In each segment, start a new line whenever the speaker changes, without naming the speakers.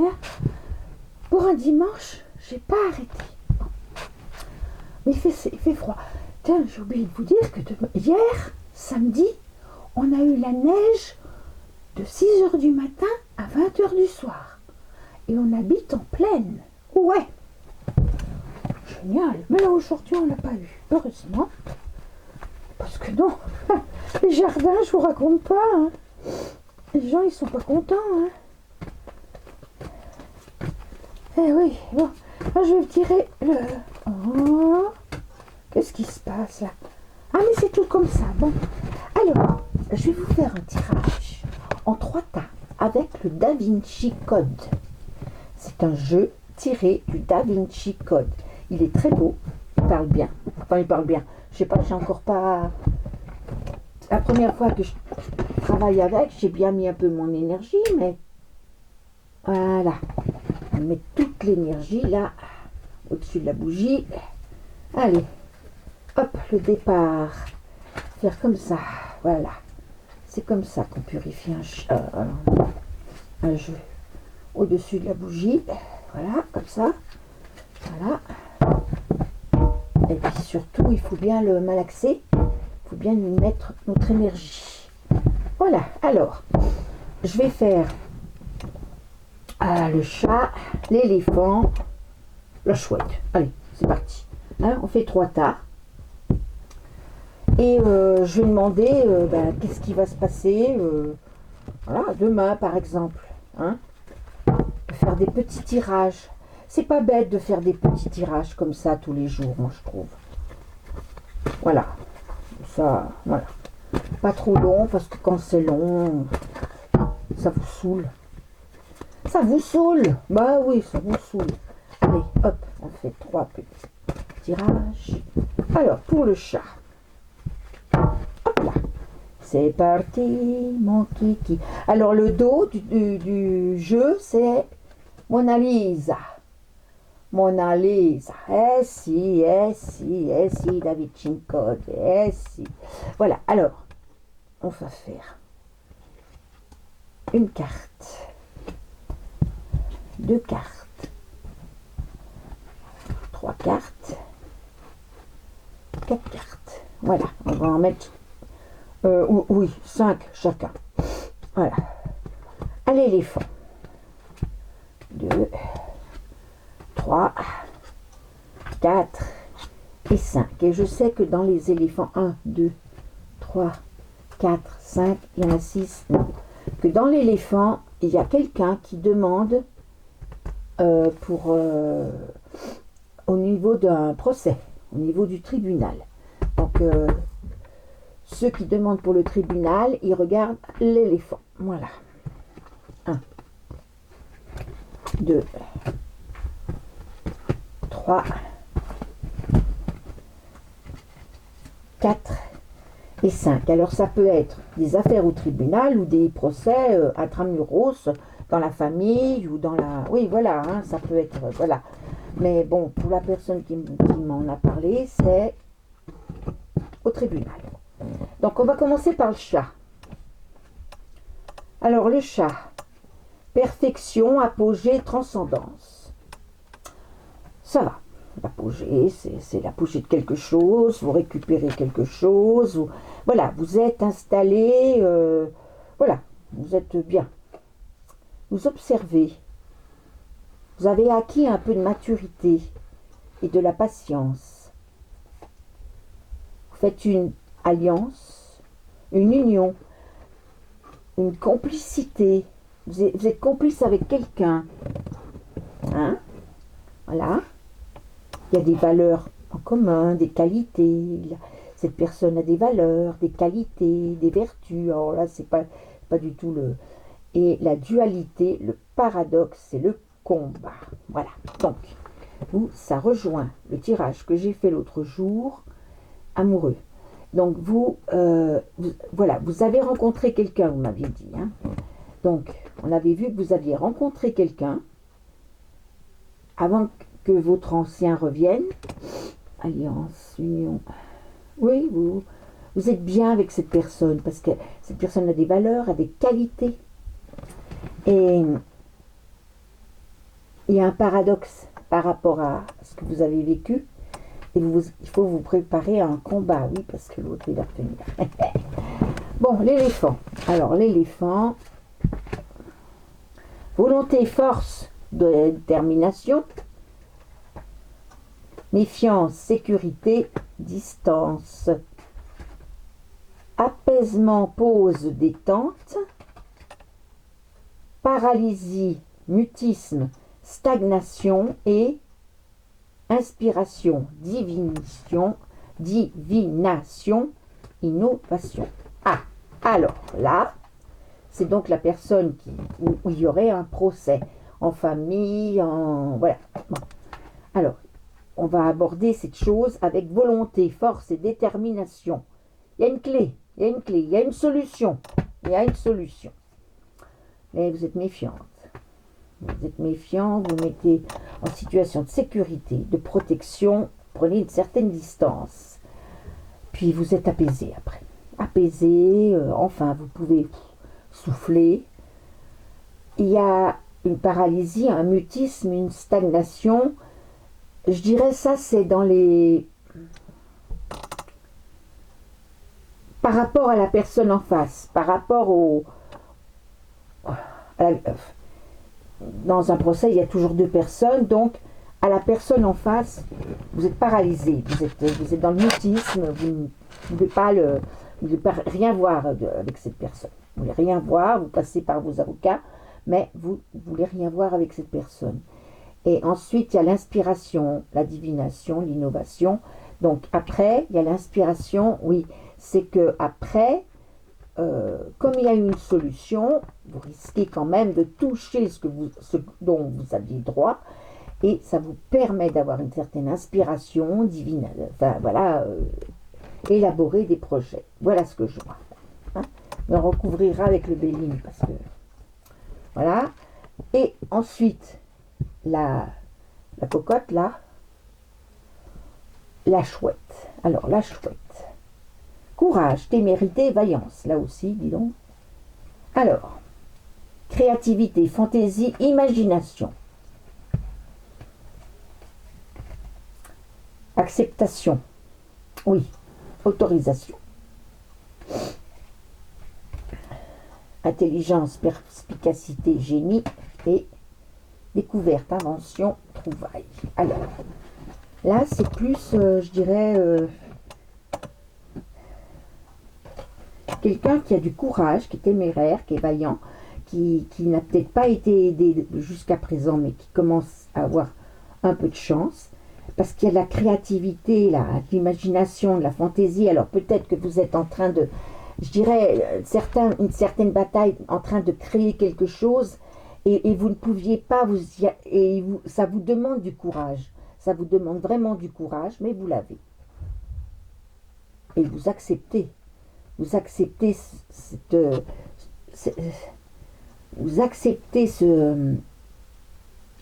extraordinaire. Pour un dimanche, j'ai pas arrêté. Bon. Mais il fait froid. Tiens, j'ai oublié de vous dire que hier, samedi, on a eu la neige de 6h du matin à 20h du soir. Et on habite en plaine. Ouais. Génial. Mais là, aujourd'hui, on l'a pas eu. Heureusement. Parce que non, les jardins, je vous raconte pas. Hein. Les gens, ils sont pas contents. Hein. Eh oui, bon. Là, je vais tirer le... Oh. Qu'est-ce qui se passe là? Ah, mais c'est tout comme ça. Bon. Alors, je vais vous faire un tirage en 3 tas avec le Da Vinci Code. C'est un jeu tiré du Da Vinci Code. Il est très beau. Il parle bien. Enfin, il parle bien. Je sais pas, j'ai encore pas... La première fois que je travaille avec, j'ai bien mis un peu mon énergie, mais... Voilà. On met toute l'énergie là, au-dessus de la bougie. Allez. Hop, le départ. Faire comme ça. Voilà. C'est comme ça qu'on purifie un jeu. Au-dessus de la bougie. Voilà, comme ça. Voilà. Et puis surtout, il faut bien le malaxer. Il faut bien lui mettre notre énergie. Voilà. Alors, je vais faire le chat, l'éléphant, la chouette. Allez, c'est parti. Hein, on fait 3 tas. Et je vais demander qu'est-ce qui va se passer voilà, demain, par exemple. Hein, de faire des petits tirages. C'est pas bête de faire des petits tirages comme ça tous les jours, moi je trouve. Voilà. Ça, voilà. Pas trop long, parce que quand c'est long, ça vous saoule. Ça vous saoule? Bah oui, ça vous saoule. Allez, hop, on fait 3 petits tirages. Alors, pour le chat. Hop là. C'est parti, mon kiki. Alors, le dos du jeu, c'est Mona Lisa. Mona Lisa. Eh si, Da Vinci Code. Eh si. Voilà, alors, on va faire une carte. 2 cartes, 3 cartes, 4 cartes. Voilà, on va en mettre, oui, 5 chacun. Voilà. À l'éléphant. 2, 3, 4 et 5. Et je sais que dans les éléphants, 1, 2, 3, 4, 5, il y en a 6. Non. Que dans l'éléphant, il y a quelqu'un qui demande au niveau d'un procès, au niveau du tribunal. Donc, ceux qui demandent pour le tribunal, ils regardent l'éléphant. Voilà. 1, 2, 3, 4 et 5. Alors, ça peut être des affaires au tribunal ou des procès intramuros, dans la famille ou dans la... Oui, voilà, hein, ça peut être... Voilà. Mais bon, pour la personne qui m'en a parlé, c'est au tribunal. Donc, on va commencer par le chat. Alors, le chat. Perfection, apogée, transcendance. Ça va. L'apogée, c'est l'apogée de quelque chose. Vous récupérez quelque chose. Ou, voilà, vous êtes installé. Voilà, vous êtes bien. Vous observez, vous avez acquis un peu de maturité et de la patience. Vous faites une alliance, une union, une complicité. Vous êtes complice avec quelqu'un. Hein? Voilà. Il y a des valeurs en commun, des qualités. Cette personne a des valeurs, des qualités, des vertus. Alors là, c'est pas du tout le... Et la dualité, le paradoxe, c'est le combat. Voilà. Donc, ça rejoint le tirage que j'ai fait l'autre jour, amoureux. Donc, voilà, vous avez rencontré quelqu'un, vous m'aviez dit. Hein. Donc, on avait vu que vous aviez rencontré quelqu'un avant que votre ancien revienne. Alliance, union. Oui, vous êtes bien avec cette personne, parce que cette personne a des valeurs, a des qualités. Et il y a un paradoxe par rapport à ce que vous avez vécu. Et il faut vous préparer à un combat, oui, parce que l'autre, il va retenir. Bon, l'éléphant. Alors, l'éléphant, volonté, force, de détermination, méfiance, sécurité, distance, apaisement, pause, détente, paralysie, mutisme, stagnation et inspiration, divination, innovation. Ah, alors là, c'est donc la personne où il y aurait un procès en famille, voilà. Bon. Alors, on va aborder cette chose avec volonté, force et détermination. Il y a une clé, il y a une clé, il y a une solution. Il y a une solution. Mais vous êtes méfiante. Vous êtes méfiant, vous mettez en situation de sécurité, de protection, prenez une certaine distance. Puis vous êtes apaisé après. Apaisé, enfin vous pouvez souffler. Il y a une paralysie, un mutisme, une stagnation. Je dirais ça, c'est dans les... Par rapport à la personne en face, par rapport au... Dans un procès, il y a toujours deux personnes, donc à la personne en face, vous êtes paralysé, vous êtes dans le mutisme, vous ne voulez pas rien voir avec cette personne. Vous ne voulez rien voir, vous passez par vos avocats, mais vous ne voulez rien voir avec cette personne. Et ensuite, il y a l'inspiration, la divination, l'innovation. Donc après, il y a l'inspiration, oui, c'est que après, comme il y a une solution, vous risquez quand même de toucher ce dont vous aviez droit, et ça vous permet d'avoir une certaine inspiration divine, enfin voilà, élaborer des projets. Voilà ce que je vois. Hein. Mais on recouvrira avec le Béline, parce que voilà. Et ensuite, la cocotte là, la chouette. Alors la chouette. Courage, témérité, vaillance. Là aussi, dis donc. Alors, créativité, fantaisie, imagination. Acceptation. Oui, autorisation. Intelligence, perspicacité, génie et découverte, invention, trouvaille. Alors, là, c'est plus, je dirais... quelqu'un qui a du courage, qui est téméraire, qui est vaillant, qui n'a peut-être pas été aidé jusqu'à présent, mais qui commence à avoir un peu de chance, parce qu'il y a de la créativité, de l'imagination, de la fantaisie. Alors peut-être que vous êtes en train de, je dirais, une certaine bataille, en train de créer quelque chose, et vous ne pouviez pas, ça vous demande du courage, ça vous demande vraiment du courage, mais vous l'avez. Et vous acceptez. Vous acceptez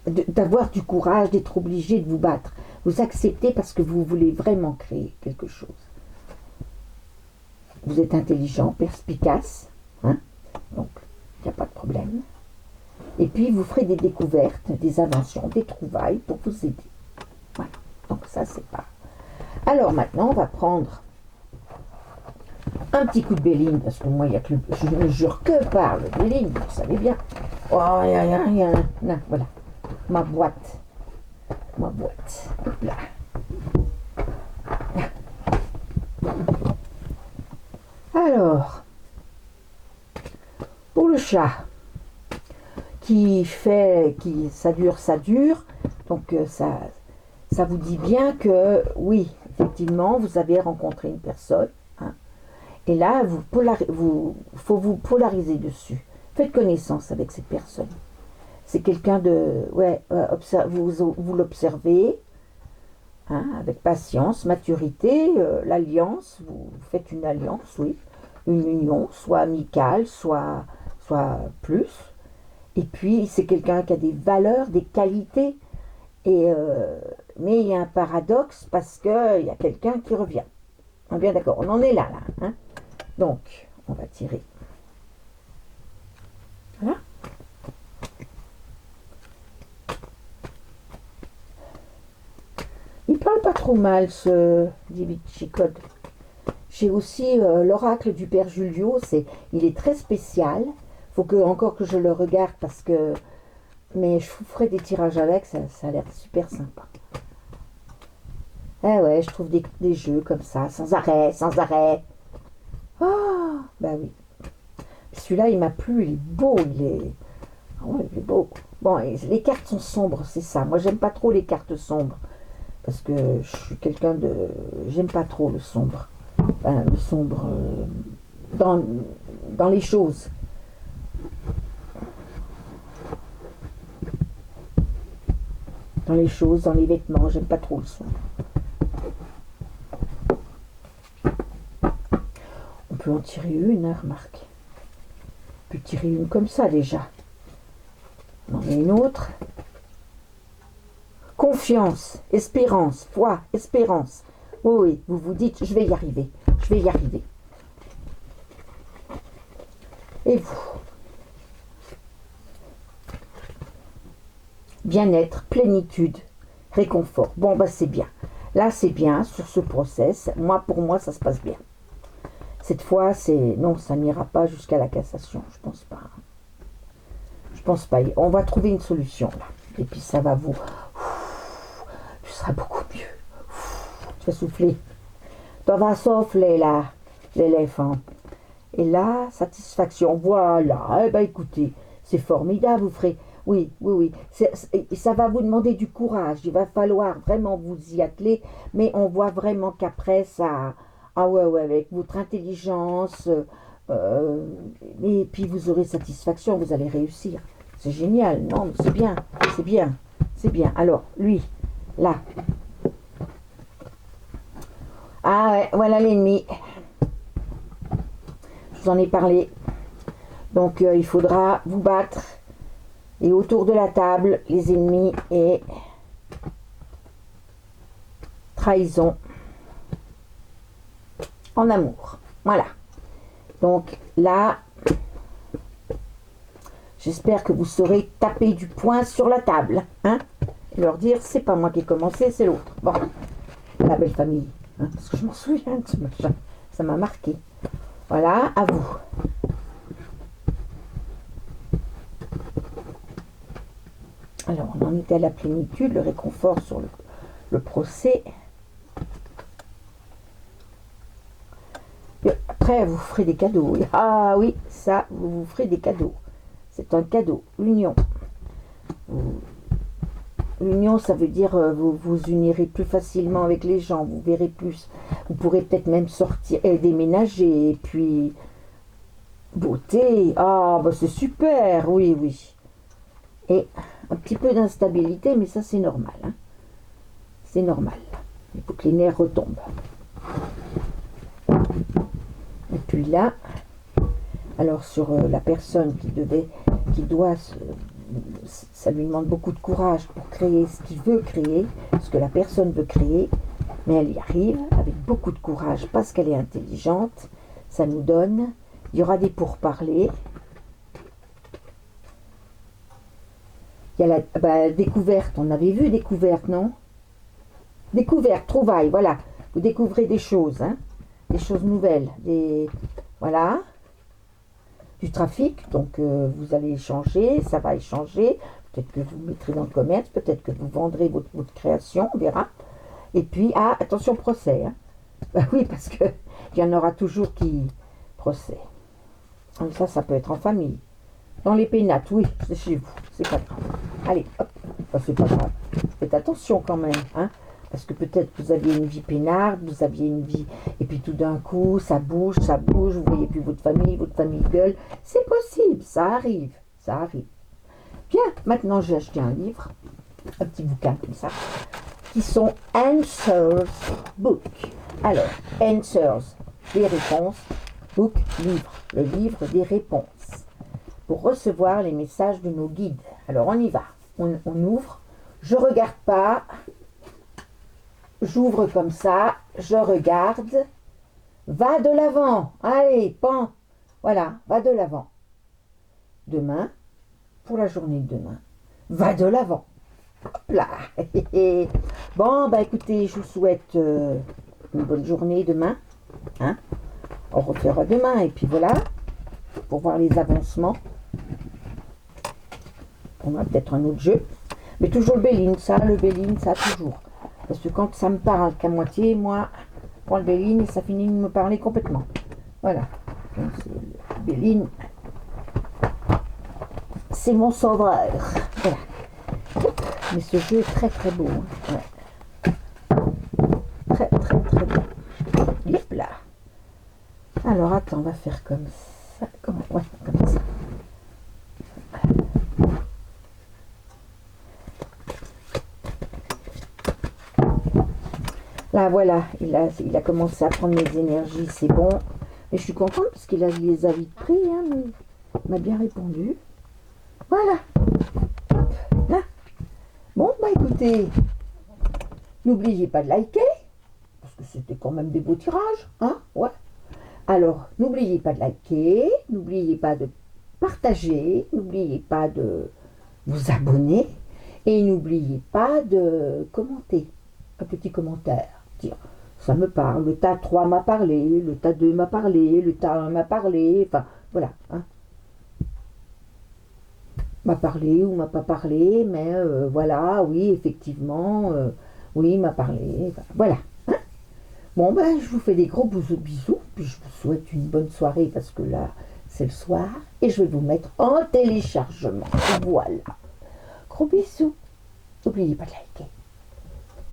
d'avoir du courage, d'être obligé de vous battre. Vous acceptez parce que vous voulez vraiment créer quelque chose. Vous êtes intelligent, perspicace, hein, donc il n'y a pas de problème. Et puis vous ferez des découvertes, des inventions, des trouvailles pour vous aider. Voilà, donc ça c'est pas... Alors maintenant on va prendre un petit coup de Béline, parce que moi, il y a que je ne jure que par le Béline, vous savez bien. Oh, là, voilà, ma boîte. Là. Alors, pour le chat, ça dure, donc ça vous dit bien que, oui, effectivement, vous avez rencontré une personne. Et là, faut vous polariser dessus. Faites connaissance avec cette personne. C'est quelqu'un de... Ouais, vous l'observez, hein, avec patience, maturité, l'alliance. Vous faites une alliance, oui. Une union, soit amicale, soit plus. Et puis, c'est quelqu'un qui a des valeurs, des qualités. Mais il y a un paradoxe parce qu'il y a quelqu'un qui revient. On est bien d'accord, on en est là. Hein. Donc, on va tirer. Voilà. trop mal ce Da Vinci Code. J'ai aussi l'oracle du Père Julio, il est très spécial. Faut encore que je le regarde parce que... Mais je vous ferai des tirages avec, ça a l'air super sympa. Eh ouais, je trouve des jeux comme ça, sans arrêt, sans arrêt. Ah, bah oui. Celui-là, il m'a plu, il est beau, Ah ouais, il est beau. Bon, les cartes sont sombres, c'est ça. Moi, j'aime pas trop les cartes sombres. Parce que je suis quelqu'un de... J'aime pas trop le sombre. Enfin, le sombre dans les choses. Dans les choses, dans les vêtements, j'aime pas trop le sombre. On peut en tirer une, hein, remarque. On peut tirer une comme ça déjà. On en met une autre. Confiance, espérance, foi, espérance. Oui, oui, vous vous dites, je vais y arriver, je vais y arriver. Et vous? Bien-être, plénitude, réconfort. Bon, bah c'est bien. Là, c'est bien sur ce process. Pour moi, ça se passe bien. Cette fois, non, ça n'ira pas jusqu'à la cassation. Je pense pas. Je pense pas. On va trouver une solution là. Et puis ça va vous... Tu seras beaucoup mieux. Tu vas souffler. Tu vas souffler là, l'éléphant. Et là, satisfaction. Voilà. Eh ben écoutez, c'est formidable. Vous ferez... Oui, oui, oui. Ça va vous demander du courage. Il va falloir vraiment vous y atteler. Mais on voit vraiment qu'après, ça... Ah ouais, ouais, avec votre intelligence... et puis vous aurez satisfaction. Vous allez réussir. C'est génial. Non, c'est bien. C'est bien. C'est bien. Alors, lui, là. Ah ouais, voilà l'ennemi. Je vous en ai parlé. Donc, il faudra vous battre. Et autour de la table, les ennemis et trahison en amour. Voilà. Donc là, j'espère que vous saurez taper du poing sur la table. Hein, et leur dire, c'est pas moi qui ai commencé, c'est l'autre. Bon, la belle famille. Hein, parce que je m'en souviens de ce machin. Ça m'a marqué. Voilà, à vous. Alors, on en était à la plénitude, le réconfort sur le procès. Et après, vous ferez des cadeaux. Ah oui, ça, vous ferez des cadeaux. C'est un cadeau, l'union. L'union, ça veut dire vous vous unirez plus facilement avec les gens, vous verrez plus. Vous pourrez peut-être même sortir et déménager. Et puis, beauté. Ah, bah c'est super, oui, oui. Et un petit peu d'instabilité, mais ça c'est normal. Hein. C'est normal. Il faut que les nerfs retombent. Et puis là, alors sur la personne ça lui demande beaucoup de courage pour créer ce qu'il veut créer, ce que la personne veut créer, mais elle y arrive avec beaucoup de courage parce qu'elle est intelligente. Ça nous donne, il y aura des pourparlers. Il y a la découverte, on avait vu découverte, non? Découverte, trouvaille, voilà. Vous découvrez des choses, hein? Des choses nouvelles, voilà. Du trafic, donc vous allez échanger, ça va échanger. Peut-être que vous mettrez dans le commerce, peut-être que vous vendrez votre création, on verra. Et puis, attention, procès. Hein? Bah oui, parce qu'il y en aura toujours qui procès. Ça peut être en famille. Dans les pénates, oui, c'est chez vous, c'est pas grave. Allez, hop, c'est pas grave. Faites attention quand même, hein, parce que peut-être vous aviez une vie peinarde, vous aviez une vie, et puis tout d'un coup, ça bouge, vous voyez plus votre famille gueule. C'est possible, ça arrive, ça arrive. Bien, maintenant j'ai acheté un livre, un petit bouquin comme ça, qui sont Answers Book. Alors, Answers, des réponses, Book, livre, le livre des réponses. Pour recevoir les messages de nos guides. Alors on y va, on ouvre, je regarde pas, j'ouvre comme ça, je regarde, va de l'avant, allez, pan, voilà, va de l'avant. Demain, pour la journée de demain, va de l'avant. Hop là. Bon, bah écoutez, je vous souhaite une bonne journée demain. Hein, on refera demain, et puis voilà, pour voir les avancements. On a peut-être un autre jeu. Mais toujours le Béline, ça, toujours. Parce que quand ça me parle qu'à moitié, moi, je prends le Béline et ça finit de me parler complètement. Voilà. Donc, le Béline, c'est mon sauveur. Voilà. Mais ce jeu est très très beau. Hein. Ouais. Très très très beau. Hop là. Alors attends, on va faire comme ça. Ouais, comme ça. Là, voilà, il a commencé à prendre mes énergies, c'est bon. Mais je suis contente parce qu'il les a vite pris, hein, mais il m'a bien répondu. Voilà. Là. Bon, bah écoutez, n'oubliez pas de liker, parce que c'était quand même des beaux tirages, hein, ouais. Alors, n'oubliez pas de liker, n'oubliez pas de partager, n'oubliez pas de vous abonner, et n'oubliez pas de commenter, un petit commentaire. Dire, ça me parle, le tas 3 m'a parlé, le tas 2 m'a parlé, le tas 1 m'a parlé, enfin voilà. Hein. M'a parlé ou m'a pas parlé, mais voilà, oui, effectivement, oui, m'a parlé, voilà. Hein. Bon, ben, je vous fais des gros bisous, puis je vous souhaite une bonne soirée parce que là, c'est le soir, et je vais vous mettre en téléchargement. Voilà. Gros bisous. N'oubliez pas de liker.